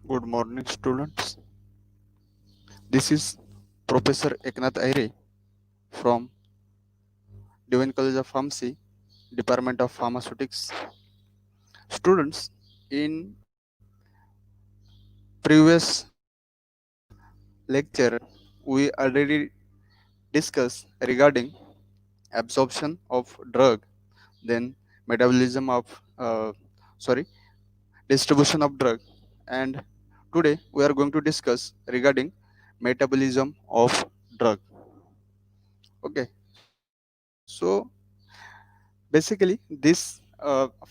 Good morning, students. This is Professor Eknath Aire from Divine College of Pharmacy, Department of Pharmaceutics. Students, in previous lecture, we already discussed regarding absorption of drug, then metabolism of, sorry, distribution of drug, and today we are going to discuss regarding metabolism of drug. Okay, so basically, this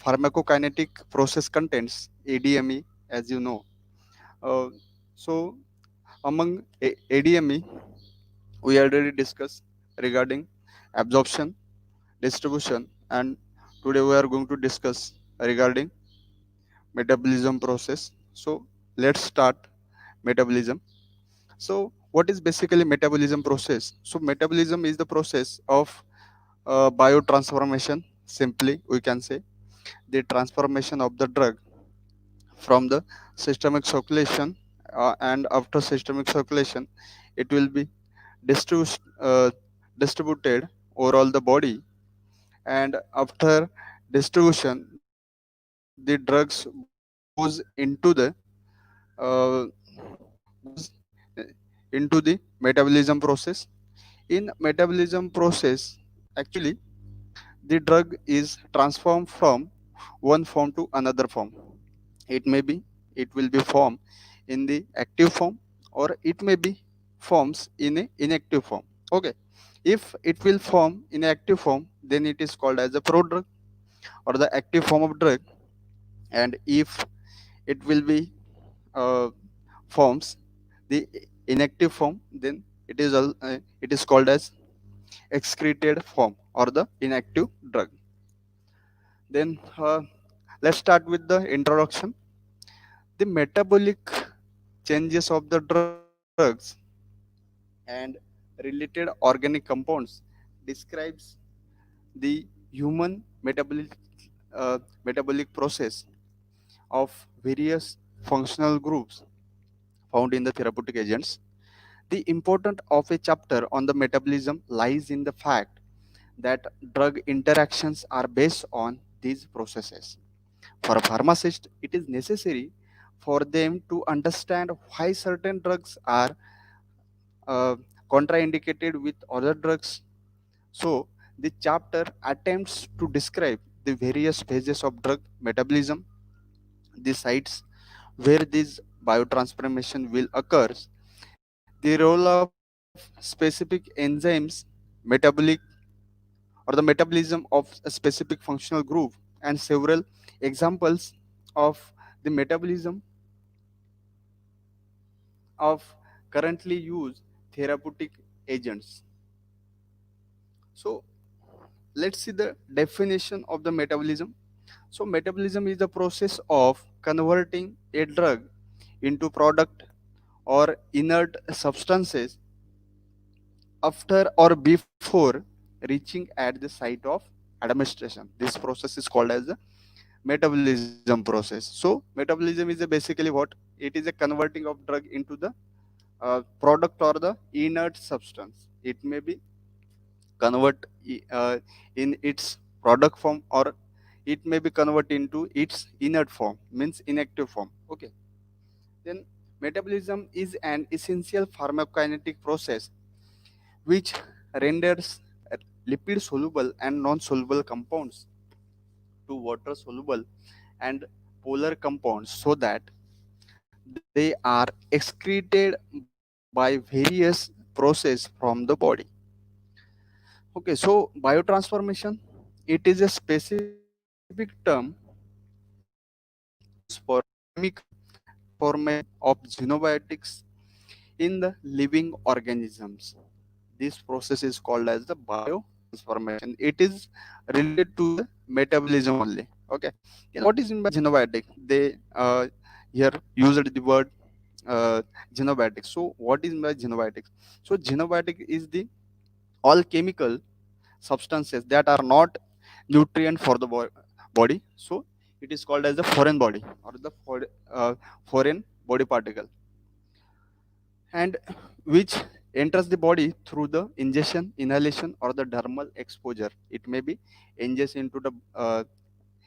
pharmacokinetic process contains ADME, as you know. Uh, so, among ADME, we already discussed regarding absorption, distribution, and today we are going to discuss regarding metabolism process. So, let's start metabolism. So, what is basically metabolism process? So, metabolism is the process of biotransformation. Simply, we can say the transformation of the drug from the systemic circulation, and after systemic circulation it will be uh, distributed over all the body, and after distribution the drugs goes into the goes into the metabolism process. In metabolism process, actually, the drug is transformed from one form to another form. It may be, it will be formed in the active form, or it may be forms in a inactive form. Okay, if it will form in active form, then it is called as a prodrug or the active form of drug. And if it will be forms the inactive form, then it is called as excreted form or the inactive drug. Then let's start with the introduction. The metabolic changes of the drugs and related organic compounds describes the human metabolic process of various functional groups found in the therapeutic agents. The importance of a chapter on the metabolism lies in the fact that drug interactions are based on these processes. For pharmacists, it is necessary for them to understand why certain drugs are uh, contraindicated with other drugs. So, the chapter attempts to describe the various phases of drug metabolism, the sites where this biotransformation will occur, the role of specific enzymes, metabolic or the metabolism of a specific functional group, and several examples of the metabolism of currently used therapeutic agents. So, let's see the definition of the metabolism. So, metabolism is the process of converting a drug into product or inert substances after or before reaching at the site of administration. This process is called as the metabolism process. So, metabolism is basically what? It is a converting of drug into the product or the inert substance. It may be convert in its product form, or it may be convert into its inert form, means inactive form. Okay, then metabolism is an essential pharmacokinetic process which renders lipid soluble and non soluble compounds to water soluble and polar compounds, so that they are excreted by various process from the body. Okay, so biotransformation, it is a specific term used for chemical transformation of xenobiotics in the living organisms. This process is called as the biotransformation. It is related to the metabolism only. Okay. And what is in by xenobiotic? They here used the word xenobiotics. So what is by xenobiotics? So xenobiotic is the all chemical substances that are not nutrient for the body. So it is called as the foreign body or the foreign body particle, and which enters the body through the ingestion, inhalation, or the dermal exposure. It may be ingested into the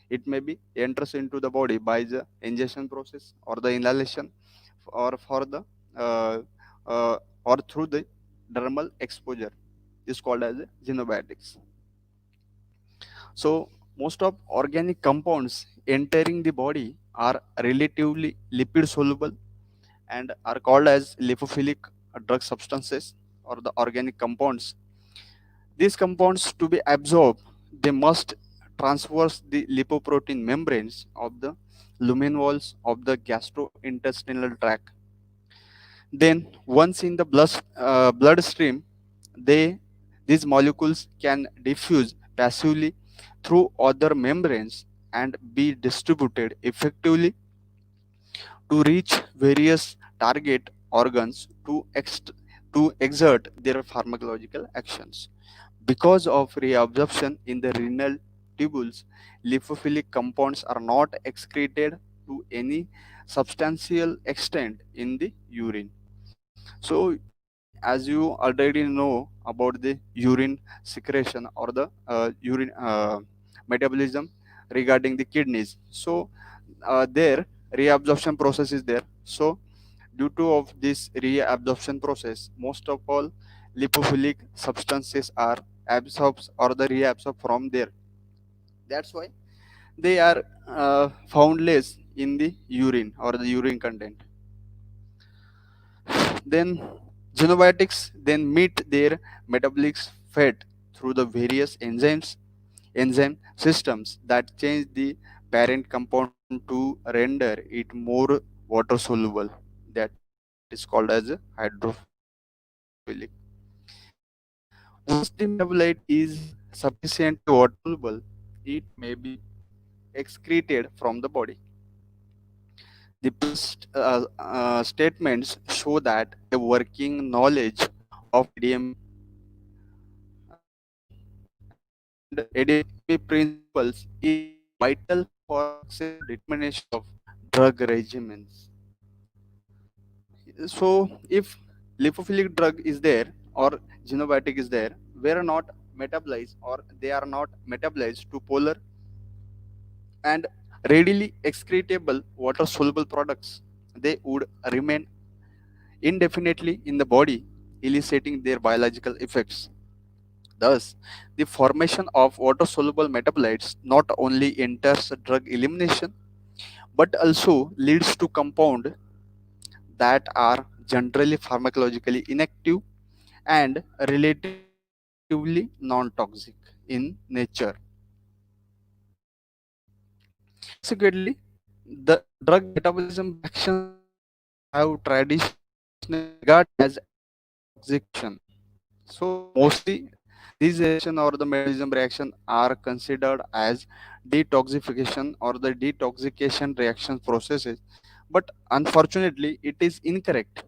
it may be enters into the body by the ingestion process or the inhalation, or for the uh, or through the dermal exposure, is called as xenobiotics. So most of organic compounds entering the body are relatively lipid soluble and are called as lipophilic drug substances or the organic compounds. These compounds to be absorbed, they must traverse the lipoprotein membranes of the lumen walls of the gastrointestinal tract. Then, once in the bloodstream, they these molecules can diffuse passively through other membranes and be distributed effectively to reach various target organs to exert their pharmacological actions. Because of reabsorption in the renal tubules, lipophilic compounds are not excreted to any substantial extent in the urine. So, as you already know about the urine secretion or the urine metabolism regarding the kidneys, so their reabsorption process is there. So due to of this reabsorption process, most of all lipophilic substances are absorbed or the reabsorbed from there. That's why they are found less in the urine or the urine content. Then xenobiotics then meet their metabolic fate through the various enzyme systems that change the parent compound to render it more water soluble. That is called as hydrophilic. Once the metabolite is sufficiently water soluble, it may be excreted from the body. The past statements show that a working knowledge of ADME and ADME principles is vital for successful determination of drug regimens. So, if lipophilic drug is there or xenobiotic is there, were not metabolized or they are not metabolized to polar and readily excretable water soluble products, they would remain indefinitely in the body, eliciting their biological effects. Thus, the formation of water soluble metabolites not only enters drug elimination but also leads to compounds that are generally pharmacologically inactive and relatively non-toxic in nature. Consequently, the drug metabolism reactions have traditionally been regarded as anti-toxication. So mostly these reaction or the metabolism reaction are considered as detoxification or the detoxification reaction processes. But unfortunately, it is incorrect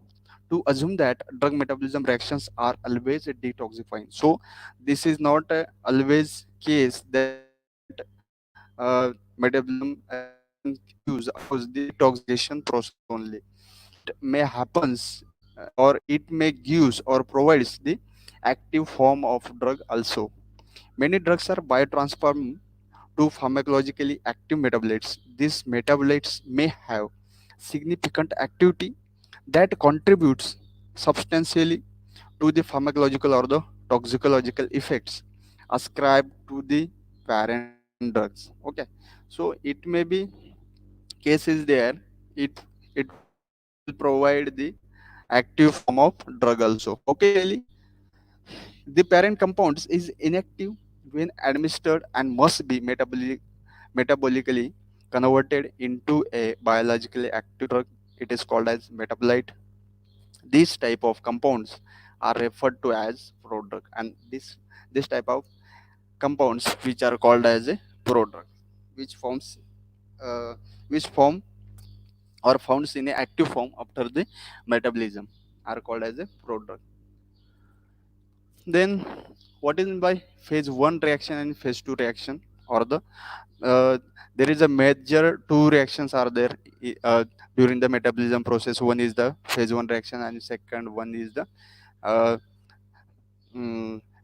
to assume that drug metabolism reactions are always detoxifying. So this is not always case that metabolism reaction gives us the detoxification process only. It may happens or it may gives or provides the active form of drug also. Many drugs are biotransformed to pharmacologically active metabolites. These metabolites may have significant activity that contributes substantially to the pharmacological or the toxicological effects ascribed to the parent drugs. Okay, so it may be cases there, it will provide the active form of drug also. Occasionally the parent compounds is inactive when administered and must be metabolically converted into a biologically active drug. It is called as metabolite. These type of compounds are referred to as prodrug, and this type of compounds which are called as a prodrug, which forms which form or found in a active form after the metabolism, are called as a prodrug. Then what is meant by phase 1 reaction and phase 2 reaction, or the uh, there is a major two reactions are there. during the metabolism process. One is the phase 1 reaction, and second one is the uh,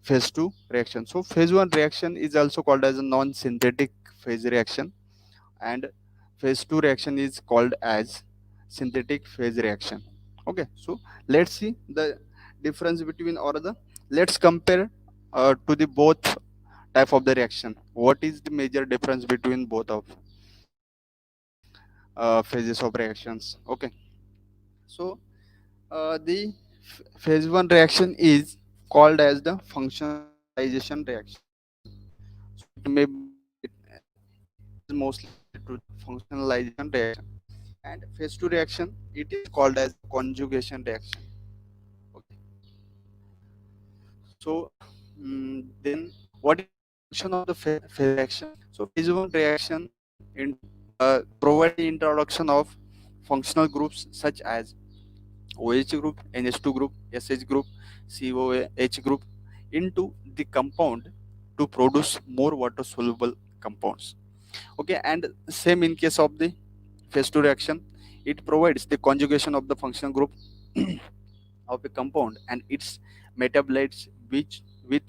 phase 2 reaction. So phase 1 reaction is also called as a non-synthetic phase reaction, and phase 2 reaction is called as synthetic phase reaction. Okay, so let's see the difference between, or the let's compare to the both type of the reaction. What is the major difference between both of phases of reactions? Okay, so the phase 1 reaction is called as the functionalization reaction. So it is mostly related to the functionalization reaction. And phase 2 reaction, it is called as conjugation reaction. Okay, so then what is the function of the phase reaction? So phase 1 reaction in provide the introduction of functional groups such as OH group, NH2 group, SH group, COH group into the compound to produce more water soluble compounds. Okay, and same in case of the phase 2 reaction, it provides the conjugation of the functional group of a compound and its metabolites which with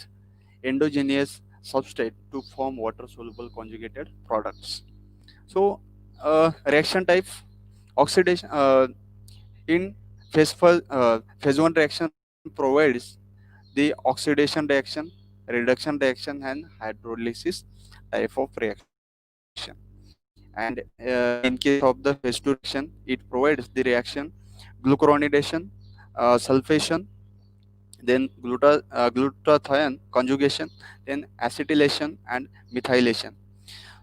endogenous substrate to form water soluble conjugated products. So reaction type oxidation in phase 1 reaction provides the oxidation reaction, reduction reaction, and hydrolysis type of reaction. And in case of the phase 2 reaction, it provides the reaction glucuronidation, sulfation, then glutathione conjugation, then acetylation and methylation.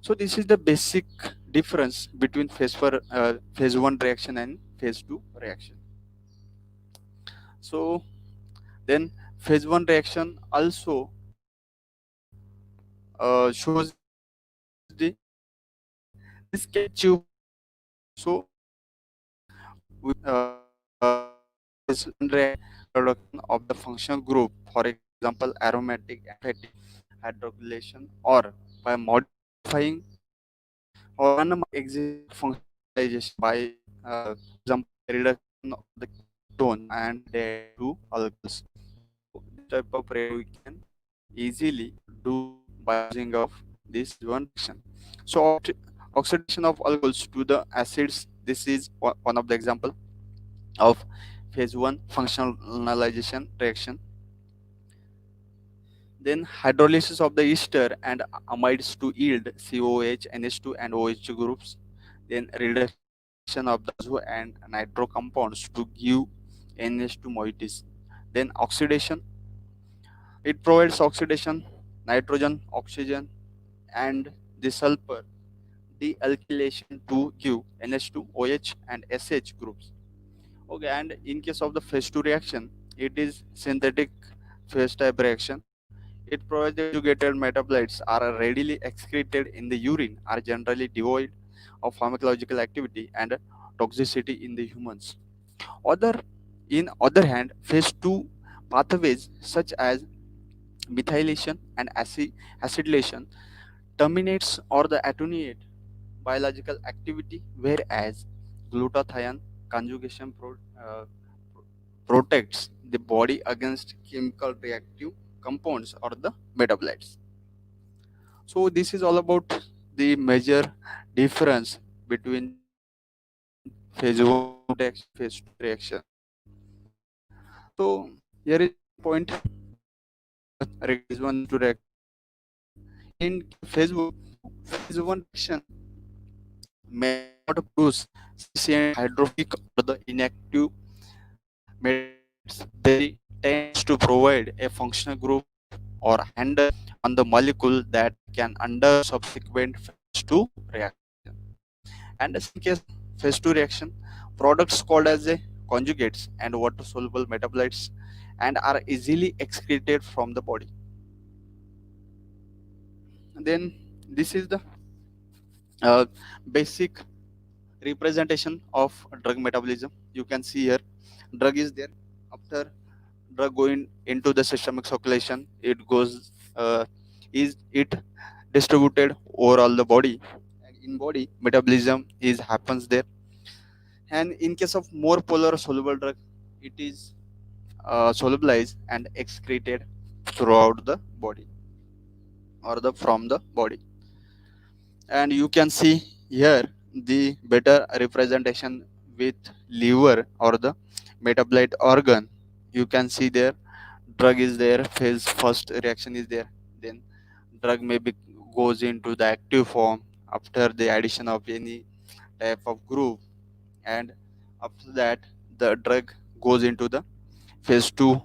So this is the basic difference between phase 1 reaction and phase 2 reaction. So then phase 1 reaction also shows the this can achieve. So with phase 1 reaction of the functional group, for example aromatic and fatty hydrogylation, or by modifying or existing functionalization by example reduction of the ketone and add to alcohols. So this type of reaction we can easily do by using of this one reaction. So oxidation of alcohols to the acids, this is one of the example of phase 1 functionalization reaction. Then hydrolysis of the ester and amides to yield COH, NH2 and OH groups. Then reduction of the azo and nitro compounds to give NH2 moieties. Then oxidation, it provides oxidation, nitrogen, oxygen and the sulfur dealkylation to give NH2, OH and SH groups. Okay, and in case of the phase 2 reaction, it is synthetic phase type reaction. It provides the conjugated metabolites are readily excreted in the urine, are generally devoid of pharmacological activity and toxicity in the humans. Other, in other hand, phase 2 pathways such as methylation and acetylation terminates or the attenuate biological activity, whereas glutathione conjugation protects the body against chemical reactive compounds or the metabolites. So this is all about the major difference between phase 1 reaction, phase 2 reaction. So here is one point regarding phase 1 to reaction. In phase 1 reaction may not produce sufficient hydrophobic or the inactive metabolites. They tends to provide a functional group or handle on the molecule that can under subsequent phase 2 reaction. And in case phase 2 reaction, products called as a conjugates and water soluble metabolites and are easily excreted from the body. Then this is the basic representation of drug metabolism. You can see here drug is there. After drug going into the systemic circulation, it goes is it distributed over all the body, and in body metabolism is happens there. And in case of more polar soluble drug, it is solubilized and excreted throughout the body or the from the body. And you can see here the better representation with liver or the metabolite organ. You can see there drug is there, phase first reaction is there, then drug maybe goes into the active form after the addition of any type of group, and after that the drug goes into the phase 2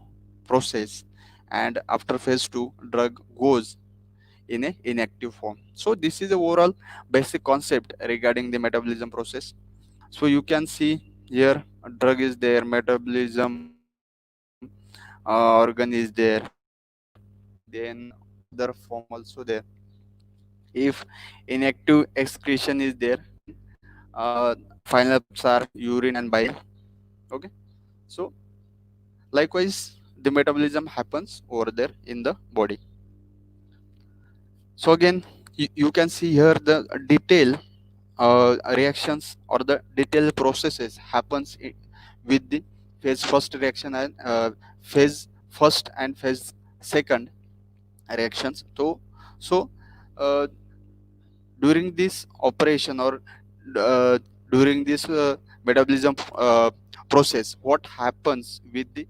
process, and after phase 2 drug goes in a inactive form. So this is the overall basic concept regarding the metabolism process. So you can see here drug is there, metabolism organ is there, then other form also there. If inactive excretion is there, then final products are urine and bile. Okay, so likewise the metabolism happens over there in the body. So again you can see here the detail reactions or the detailed processes happens with the phase first reaction and phase first and phase second reactions. So uh, during this operation or uh, during this metabolism process, what happens with the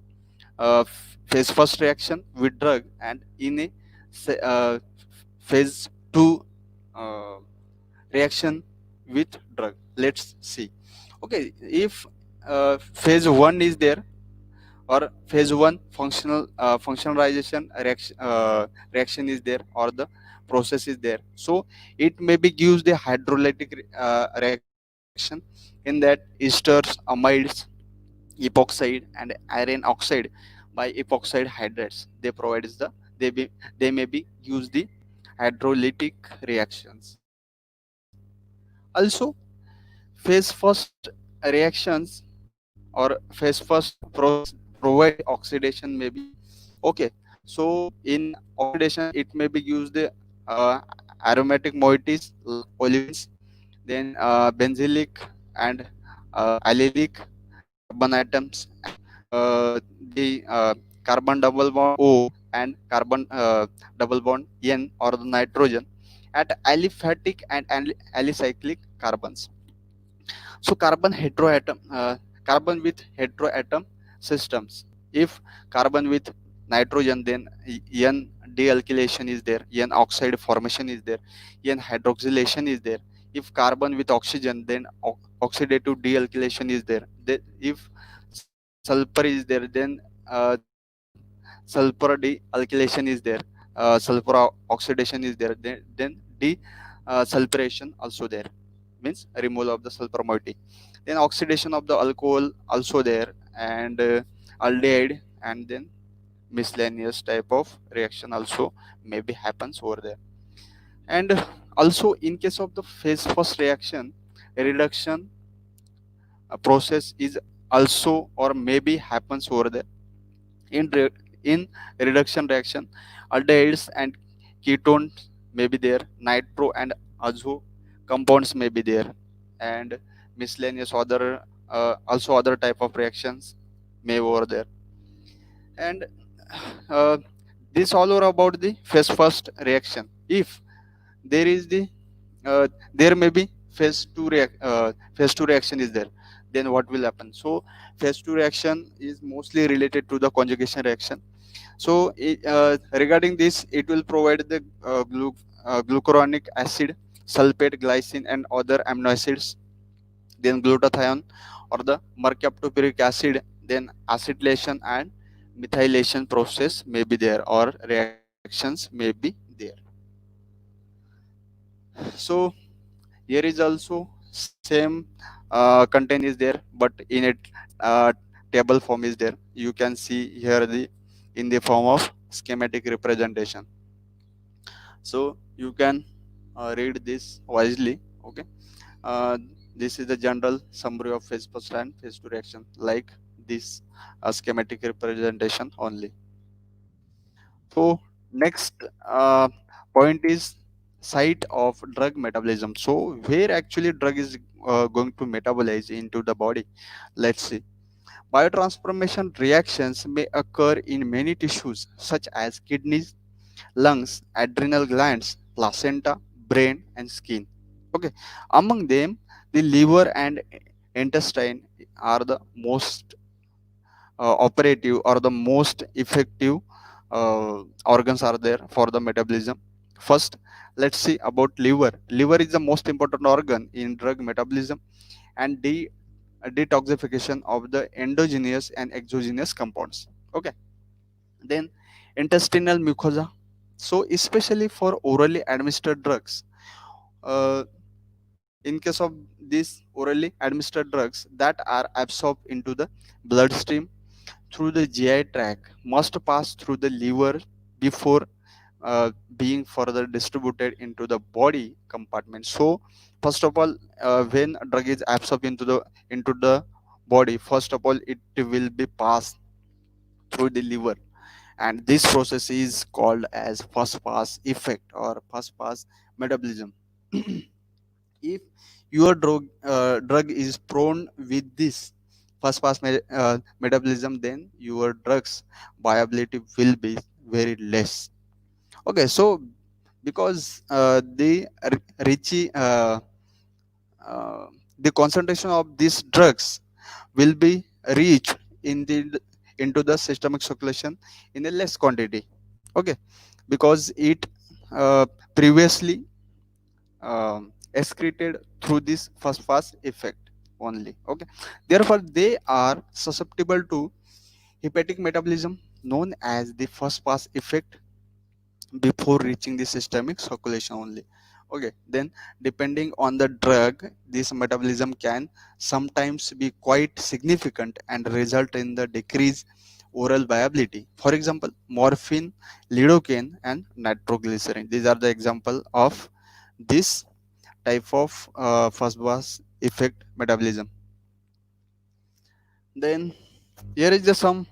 phase first reaction with drug and in a phase 2 uh, reaction with drug. Let's see. Okay, if phase 1 is there or phase 1 functionalization reaction is there or the process is there, so it maybe gives the hydrolytic reaction in that esters, amides, epoxide and iron oxide by epoxide hydrates. They provides the they may be use the hydrolytic reactions. Also phase first reactions or phase first process provide oxidation maybe. Okay, so in oxidation it may be used the aromatic moieties like olefins, then benzylic and allylic carbon atoms, and the carbon double bond O and carbon double bond N or the nitrogen at aliphatic and alicyclic carbons. So carbon with heteroatom systems. If carbon with nitrogen, then N dealkylation is there, N oxide formation is there, N hydroxylation is there. If carbon with oxygen, then oxidative dealkylation is there. If sulfur is there, then sulfur dealkylation is there, sulfur oxidation is there, then sulfuration also there, means removal of the sulfur moiety. Then oxidation of the alcohol also there, and aldehyde, and then miscellaneous type of reaction also maybe happens over there. And also in case of the phase first reaction, reduction process is also or maybe happens over there. In reduction reaction, aldehydes and ketones may be there, nitro and azo compounds may be there, and miscellaneous other also other type of reactions may over there. And uh, this all over about the phase first reaction. If there is the there may be phase 2 reaction is there, then what will happen? So phase 2 reaction is mostly related to the conjugation reaction. So regarding this, it will provide the glucuronic acid, sulfate, glycine, and other amino acids. Then glutathione or the mercaptopuric acid. Then acetylation and methylation process may be there or reactions may be there. So here is also same content is there, but in a uh, table form is there. You can see here the in the form of schematic representation. So you can read this wisely. Okay, uh, this is the general summary of phase first and phase 2 reaction, like this schematic representation only. So next point is site of drug metabolism. So where actually drug is going to metabolize into the body. Let's see. Biotransformation reactions may occur in many tissues such as kidneys, lungs, adrenal glands, placenta, brain, and skin. Okay, among them, the liver and intestine are the most operative or the most effective organs are there for the metabolism. First, let's see about liver. Liver is the most important organ in drug metabolism and detoxification of the endogenous and exogenous compounds. Okay, then intestinal mucosa. So, especially for orally administered drugs, uh, in case of these orally administered drugs that are absorbed into the bloodstream through the GI tract must pass through the liver before being further distributed into the body compartment. So, first of all, when a drug is absorbed into the body, first of all, it will be passed through the liver, and this process is called as first pass effect or first pass metabolism. If your drug is prone with this first pass metabolism, then your drugs viability will be very less. Okay, so because Richie, the concentration of these drugs will be reached in the into the systemic circulation in a less quantity. Okay, because it uh, previously excreted through this first pass effect only. Okay, therefore they are susceptible to hepatic metabolism known as the first pass effect before reaching the systemic circulation only. Okay, then depending on the drug, this metabolism can sometimes be quite significant and result in the decreased oral viability. For example, morphine, lidocaine, and nitroglycerin, these are the example of this type of first pass effect metabolism. Then here is the some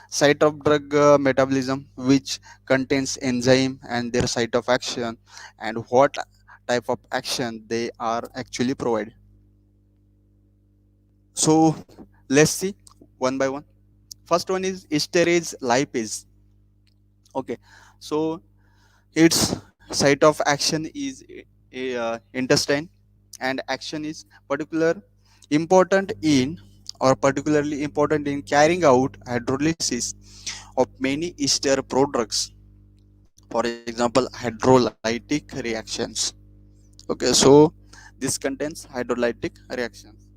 site of drug metabolism which contains enzyme and their site of action and what type of action they are actually provide. So let's see one by one. First one is esterase lipase. Okay, so its site of action is intestine, and action is particular important in or particularly important in carrying out hydrolysis of many ester products, for example hydrolytic reactions. Okay, so this contains hydrolytic reactions.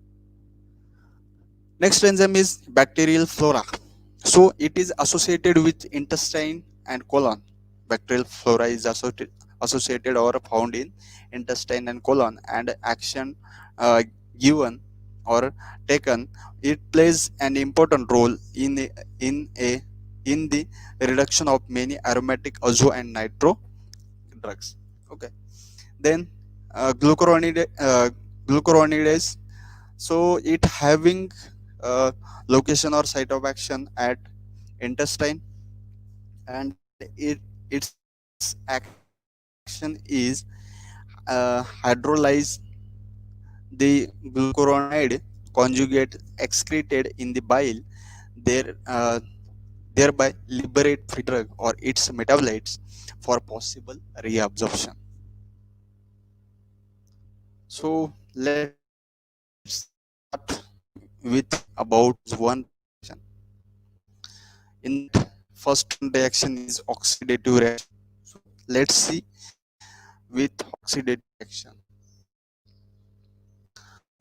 Next enzyme is bacterial flora. So it is associated with intestine and colon. Bacterial flora is associated or found in intestine and colon, and action uh, given or taken, it plays an important role in a in the reduction of many aromatic azo and nitro drugs. Okay, then glucuronidase. So it having location or site of action at intestine, and its action is hydrolyze the glucuronide conjugate excreted in the bile, there thereby liberate free drug or its metabolites for possible reabsorption. So let's start with about one reaction. In that, first one reaction is oxidative reaction. So let's see with oxidative reaction.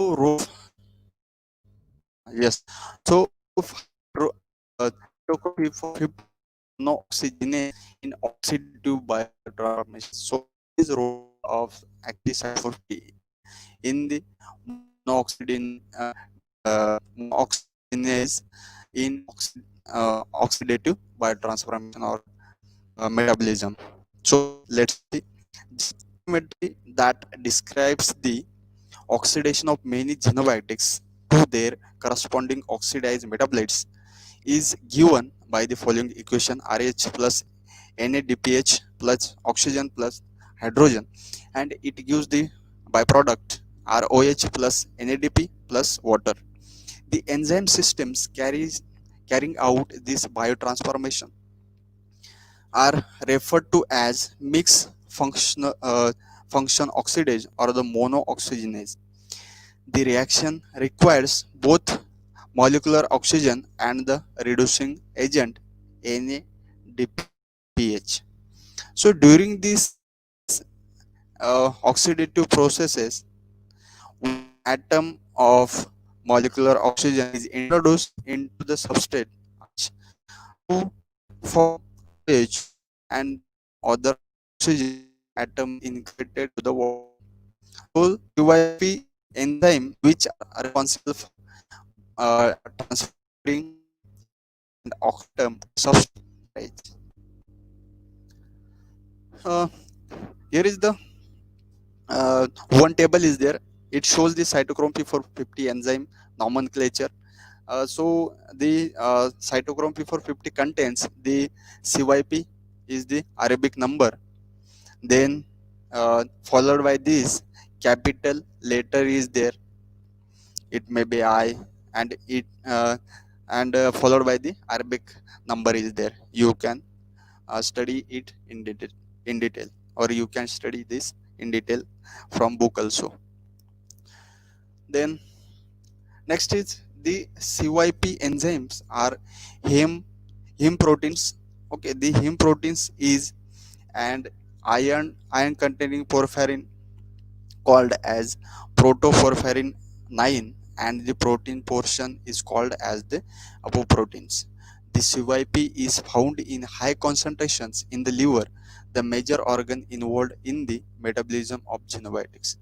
So roof monooxygenase in oxidative biotransformation. So what is role of actually cyclophosphamide in the monooxygenase in oxidative biotransformation or metabolism? So let's see. Geometry that describes the oxidation of many xenobiotics to their corresponding oxidized metabolites is given by the following equation: RH plus NADPH plus oxygen plus hydrogen, and it gives the byproduct ROH plus NADP plus water. The enzyme systems carrying out this biotransformation are referred to as mixed function oxidase or the monooxygenase. The reaction requires both molecular oxygen and the reducing agent NADPH. So during these oxidative processes, one atom of molecular oxygen is introduced into the substrate to form OH, and other oxygen atom is incorporated to the water. So UYP enzyme which are responsible for transferring and atom substrate. Right. Uh, Here is the one table is there. It shows the cytochrome P450 enzyme nomenclature. So the cytochrome P450 contains the CYP is the Arabic number, then followed by this capital letter is there, it may be I, and it followed by the Arabic number is there. You can study it in detail, or you can study this in detail from book also. Then next is the CYP enzymes are heme proteins. Okay, the heme proteins is and iron containing porphyrin called as protoporphyrin 9, and the protein portion is called as the apoproteins. The CYP is found in high concentrations in the liver, the major organ involved in the metabolism of xenobiotics.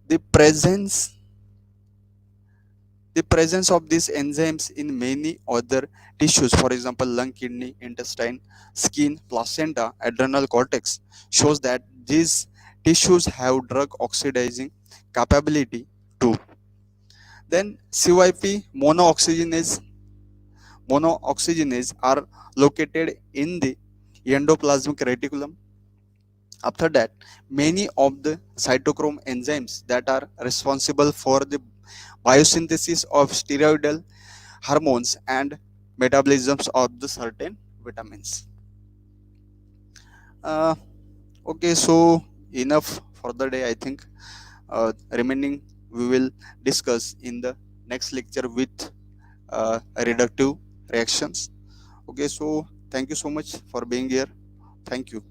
The presence the presence of these enzymes in many other tissues, for example lung, kidney, intestine, skin, placenta, adrenal cortex, shows that these tissues have drug oxidizing capability too. Then CYP monooxygenase are located in the endoplasmic reticulum. After that, many of the cytochrome enzymes that are responsible for the biosynthesis of steroidal hormones and metabolisms of the certain vitamins. Uh, okay, so enough for the day, I think. Remaining we will discuss in the next lecture with reductive reactions. Okay, so thank you so much for being here. Thank you.